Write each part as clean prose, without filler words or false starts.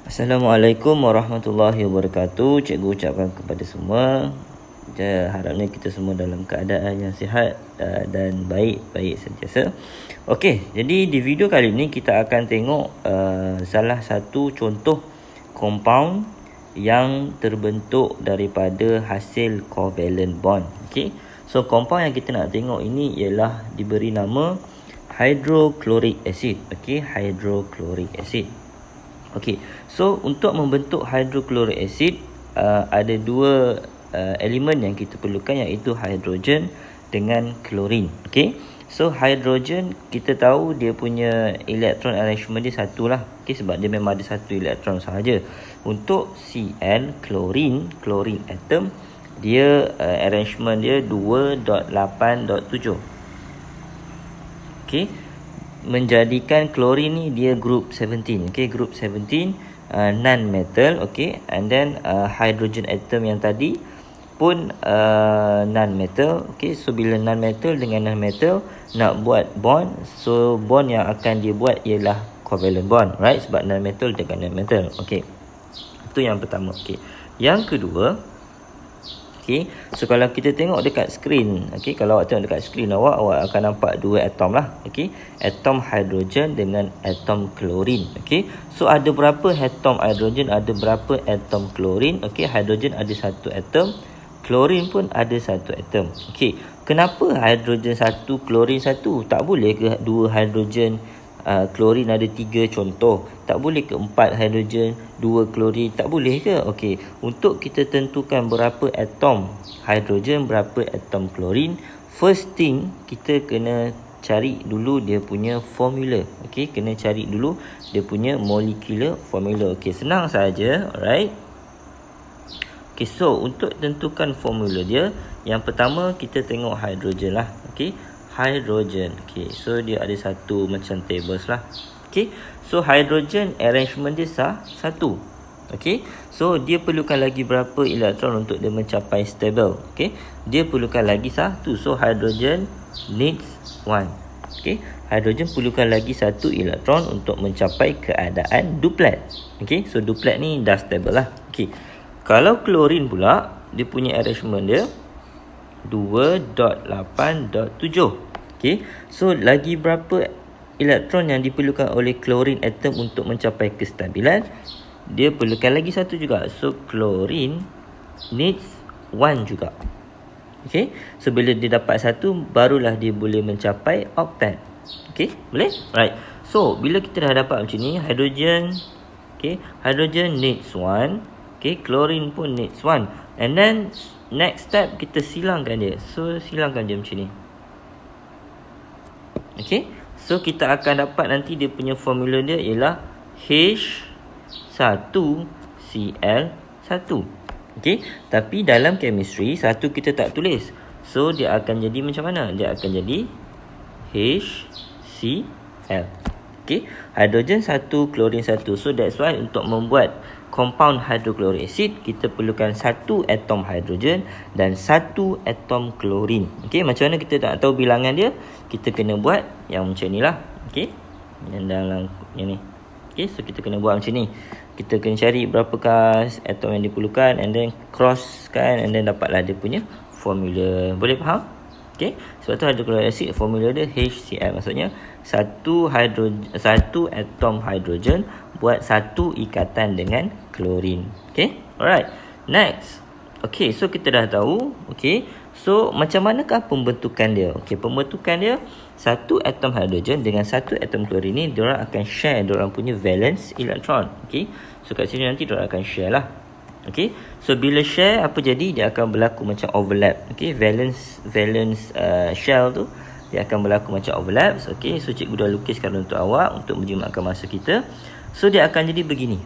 Assalamualaikum warahmatullahi wabarakatuh. Cikgu ucapkan kepada semua, harapnya kita semua dalam keadaan yang sihat dan baik sentiasa. Okey, jadi di video kali ini kita akan tengok salah satu contoh compound yang terbentuk daripada hasil covalent bond. Okey, so compound yang kita nak tengok ini ialah diberi nama hydrochloric acid. Okey, hydrochloric acid. Okey, so untuk membentuk hydrochloric acid ada dua elemen yang kita perlukan, iaitu hidrogen dengan klorin. Okey, so hidrogen kita tahu dia punya elektron arrangement dia satu lah. Okey, sebab dia memang ada satu elektron sahaja. Untuk Cl, klorin atom, dia arrangement dia 2.8.7. Okey, menjadikan klorin ni dia group 17. Okey, group 17 non-metal. Okey, and then hydrogen atom yang tadi pun non-metal. Okey, so bila non-metal dengan non-metal nak buat bond, so bond yang akan dia buat ialah covalent bond, right? Sebab non-metal dengan non-metal. Okey, itu yang pertama. Okey, yang kedua, okey, so kalau kita tengok dekat skrin, okey, kalau awak tengok dekat skrin awak akan nampak dua atom lah. Okey, atom hidrogen dengan atom klorin. Okey, so ada berapa atom hidrogen, ada berapa atom klorin? Okey, hidrogen ada satu atom, klorin pun ada satu atom. Okey, kenapa hidrogen satu, klorin satu? Tak boleh ke dua hidrogen klorin ada 3 contoh? Tak boleh ke 4 hidrogen 2 klorin? Tak boleh ke? Okey, untuk kita tentukan berapa atom hidrogen, berapa atom klorin, first thing kita kena cari dulu dia punya formula. Okey, kena cari dulu dia punya molecular formula. Okey, senang saja, alright. Okey, so untuk tentukan formula dia, yang pertama kita tengok hidrogen lah. Okey, hydrogen. Okey, so dia ada satu macam tables lah. Okey, so hydrogen arrangement dia satu. Okey, so dia perlukan lagi berapa elektron untuk dia mencapai stable? Okey, dia perlukan lagi satu. So hydrogen needs 1. Okey, hydrogen perlukan lagi satu elektron untuk mencapai keadaan duplet. Okey, so duplet ni dah stable lah. Okey, kalau klorin pula, dia punya arrangement dia 2.8.7. Okey, so lagi berapa elektron yang diperlukan oleh klorin atom untuk mencapai kestabilan? Dia perlukan lagi satu juga. So klorin needs 1 juga. Okey, so bila dia dapat satu, barulah dia boleh mencapai octet. Okey, boleh? Right. So bila kita dah dapat macam ni, hidrogen, okey, hidrogen needs 1. Okey, klorin pun needs 1. And then next step kita silangkan dia. So silangkan dia macam ni. Okey, so kita akan dapat nanti dia punya formula dia ialah H1Cl1. Okey, tapi dalam chemistry satu kita tak tulis. So dia akan jadi macam mana? Dia akan jadi HCl. Okey, hidrogen 1, klorin 1. So that's why untuk membuat compound hydrochloric acid, kita perlukan satu atom hidrogen dan satu atom klorin. Okey, macam mana kita tak tahu bilangan dia? Kita kena buat yang macam ni lah. Okey, yang dalam yang ni. Okey, so kita kena buat macam ni. Kita kena cari berapakah atom yang diperlukan, and then crosskan, and then dapatlah dia punya formula. Boleh faham? Okey, sebab tu hydrochloric acid formula dia HCl, maksudnya satu atom hidrogen buat satu ikatan dengan klorin. Okey, alright. Next. Okey, so kita dah tahu. Okey, so macam manakah pembentukan dia? Okey, pembentukan dia, satu atom hidrogen dengan satu atom klorin ni, diorang akan share diorang punya valence electron. Okey, so kat sini nanti diorang akan share lah. Okey, so bila share, apa jadi? Dia akan berlaku macam overlap. Okey, valence shell tu dia akan berlaku macam overlap. Okey, so cikgu dah lukiskan untuk awak untuk menjimatkan masa kita. So dia akan jadi begini.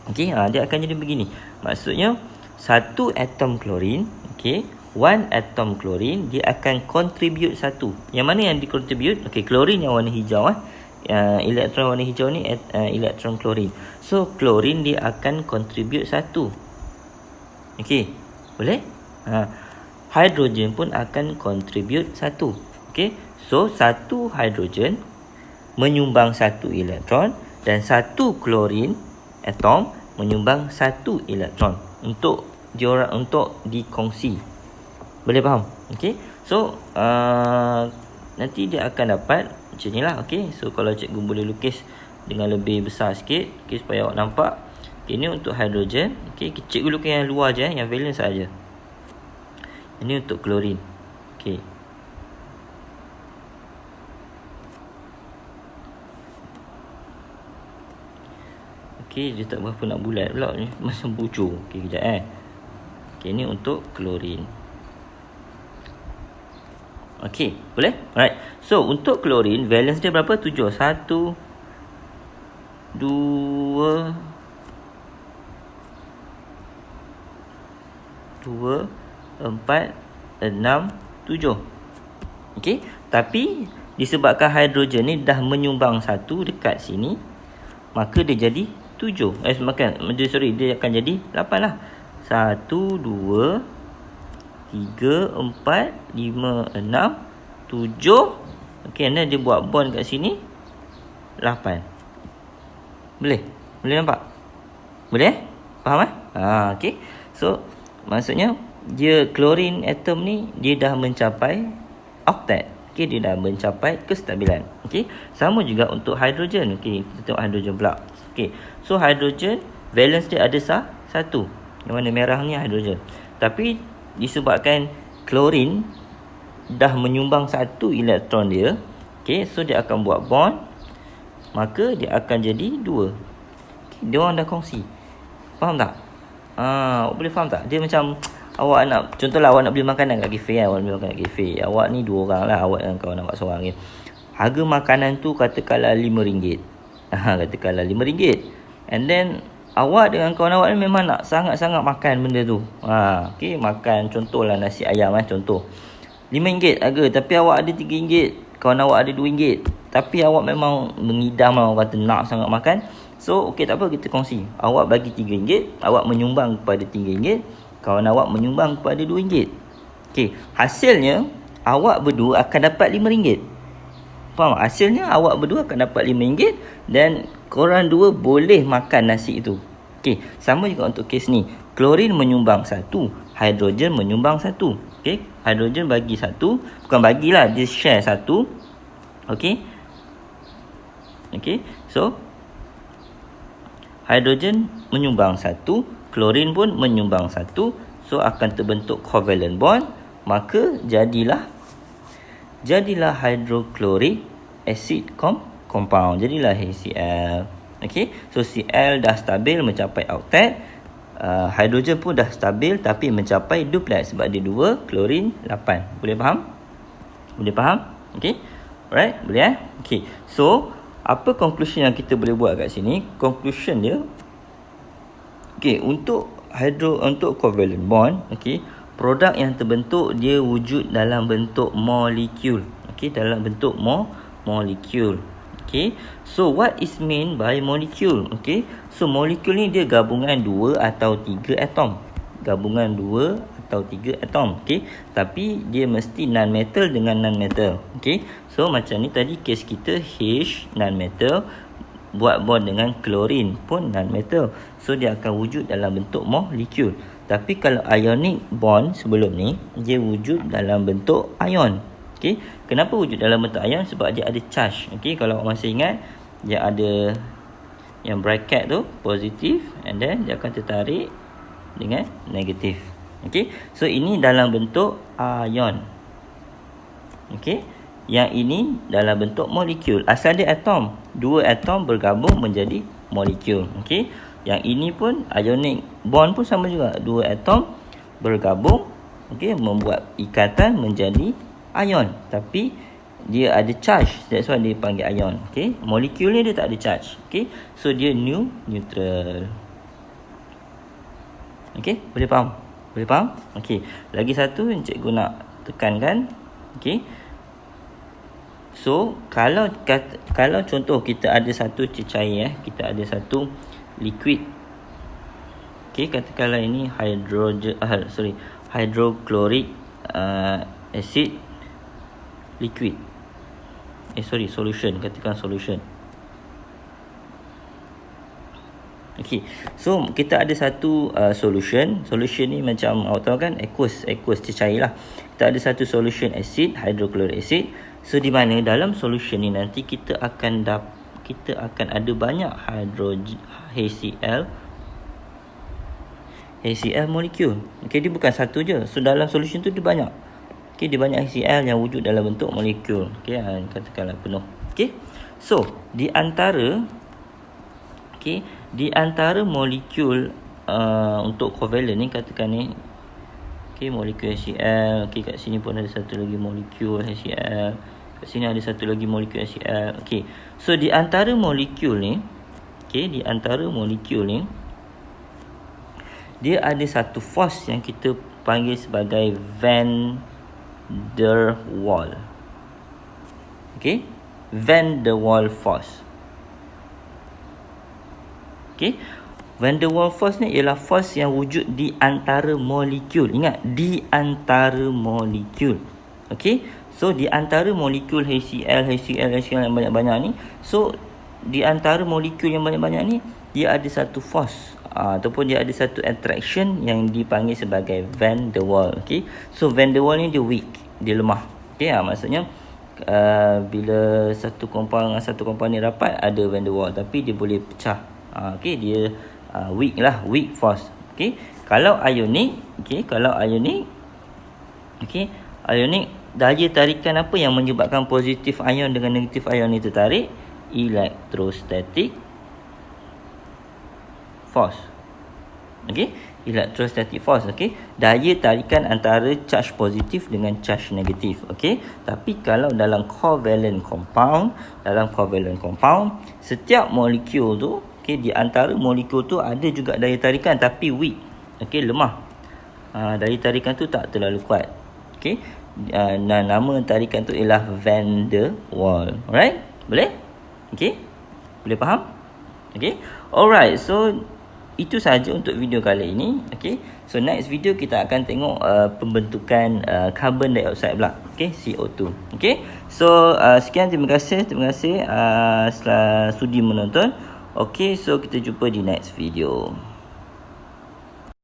Okey, dia akan jadi begini. Maksudnya satu atom klorin, okey, one atom klorin, dia akan contribute satu. Yang mana yang dikontribute? Okey, klorin yang warna hijau elektron warna hijau ni elektron klorin. So klorin dia akan contribute satu. Okey, boleh? Hidrogen pun akan contribute satu. Okey, so satu hidrogen menyumbang satu elektron dan satu klorin atom menyumbang 1 elektron untuk dikongsi. Boleh faham? Okey. So nanti dia akan dapat macam ni lah. Okey. So kalau cikgu boleh lukis dengan lebih besar sikit, okey, supaya awak nampak. Okey, ni untuk hidrogen. Okey, cikgu lukis yang luar je, yang valence saja. Ini untuk klorin. Okey. Okey, dia tak berapa nak bulat pula ni, macam bucu. Okey, kejap Okey, ni untuk klorin. Okey, boleh? Alright. So, untuk klorin, valence dia berapa? 7. 1, 2, 4, 6, 7. Okey, tapi disebabkan hidrogen ni dah menyumbang 1 dekat sini, maka dia jadi 7. Dia akan jadi 8 lah. 1, 2, 3, 4, 5, 6, 7. Okey, dan dia buat bond kat sini 8. Boleh? Boleh nampak? Boleh? Faham okey. So, maksudnya dia klorin atom ni dia dah mencapai oktet. Okey, dia dah mencapai kestabilan. Okey. Sama juga untuk hidrogen. Okey, kita tengok hidrogen pula. Okey. So hidrogen valence dia ada 1. Yang mana merah ni hidrogen. Tapi disebabkan klorin dah menyumbang 1 elektron dia, okey, so dia akan buat bond, maka dia akan jadi 2. Okay, dia orang dah kongsi. Faham tak? Boleh faham tak? Dia macam awak nak, contohlah awak nak beli makanan kat kafe awak beli makanan kat kafe. Awak ni 2 orang lah, awak dan kawan awak seorang kan. Harga makanan tu katakanlah RM5. Katakanlah RM5. And then awak dengan kawan awak ni memang nak sangat-sangat makan benda tu. Okey, makan contohlah nasi ayam contoh. RM5 harga, tapi awak ada RM3, kawan awak ada RM2. Tapi awak memang mengidam lah, orang kata nak sangat makan. So, okey, tak apa, kita kongsi. Awak bagi RM3, awak menyumbang kepada RM3, kawan awak menyumbang kepada RM2. Okey, hasilnya awak berdua akan dapat RM5. Faham? Hasilnya awak berdua akan dapat RM5 dan korang dua boleh makan nasi itu. Okey, sama juga untuk kes ni. Klorin menyumbang 1, hidrogen menyumbang 1. Okey, hidrogen bagi 1, bukan bagilah, dia share 1. Okey. Okey, so hidrogen menyumbang 1, klorin pun menyumbang 1, so akan terbentuk covalent bond, maka jadilah hydrochloric acid compound, jadilah HCl. Okey, so Cl dah stabil mencapai oktet, hidrogen pun dah stabil tapi mencapai duplet sebab dia 2, klorin 8. Boleh faham? Boleh faham? Okey, alright, boleh Okey, so apa conclusion yang kita boleh buat kat sini? Conclusion dia, okey, untuk covalent bond, okey, produk yang terbentuk dia wujud dalam bentuk molekul. Okey, dalam bentuk molekul. Okey, so what is mean by molecule? Okey, so molekul ni dia gabungan 2 atau 3 atom. Gabungan 2 atau 3 atom. Okey, tapi dia mesti non-metal dengan non-metal. Okey, so macam ni tadi kes kita H non-metal buat bond dengan klorin pun non-metal. So dia akan wujud dalam bentuk molekul. Tapi kalau ionic bond sebelum ni, dia wujud dalam bentuk ion. Okey, kenapa wujud dalam bentuk ion? Sebab dia ada charge. Okey, kalau awak masih ingat, dia ada yang bracket tu positif, and then dia akan tertarik dengan negatif. Okey, so ini dalam bentuk ion. Okey, yang ini dalam bentuk molekul. Asal dia atom, 2 atom bergabung menjadi molekul. Okey, yang ini pun ionic bond pun sama juga, 2 atom bergabung, okey, membuat ikatan menjadi ion, tapi dia ada charge, that's why dia panggil ion. Okey, molekul ni dia tak ada charge. Okey, so dia neutral. Okey, boleh faham? Boleh faham? Okey, lagi satu yang cikgu nak tekankan. Okey, so kalau contoh kita ada satu cecair, kita ada satu liquid. Okey, katakanlah ini hydrochloric acid liquid. Solution, katakan solution. Okey. So kita ada satu solution. Solution ni macam awak tahu kan, aqueous cecair lah. Kita ada satu solution acid, hydrochloric acid. So di mana dalam solution ni nanti kita akan ada banyak hydrogen HCl molekul. Okey, dia bukan satu je. So dalam solution tu dia banyak. Okey, dia banyak HCl yang wujud dalam bentuk molekul. Okey, katakanlah penuh. Okey. So di antara molekul untuk covalent ni, katakan ni, molekul HCl. Kat sini pun ada satu lagi molekul HCl. Kat sini ada satu lagi molekul HCl. So di antara molekul ni, dia ada satu force yang kita panggil sebagai Van der Waals. Van der Waals force. Van der Waals force ni ialah force yang wujud di antara molekul. Ingat, di antara molekul. So di antara molekul HCl yang banyak-banyak ni, so di antara molekul yang banyak-banyak ni, dia ada satu force ataupun dia ada satu attraction yang dipanggil sebagai Van der Waals. So Van der Waals ni dia weak, dia lemah. Maksudnya bila satu compound dengan satu compound ni rapat, ada Van der Waals, tapi dia boleh pecah. Dia weak lah, weak force. Kalau ionic, ionic, daya tarikan apa yang menyebabkan positif ion dengan negatif ion ni tertarik? Electrostatic force. Electrostatic force. Daya tarikan antara charge positif dengan charge negatif. Tapi kalau dalam covalent compound, setiap molekul tu, di antara molekul tu ada juga daya tarikan tapi weak. Lemah. Daya tarikan tu tak terlalu kuat. Nama tarikan tu ialah Van der Waals. Alright? Boleh? Boleh faham? Alright, so itu sahaja untuk video kali ini. So next video kita akan tengok pembentukan carbon dioxide pula. CO2. So sekian, terima kasih setelah sudi menonton. So kita jumpa di next video.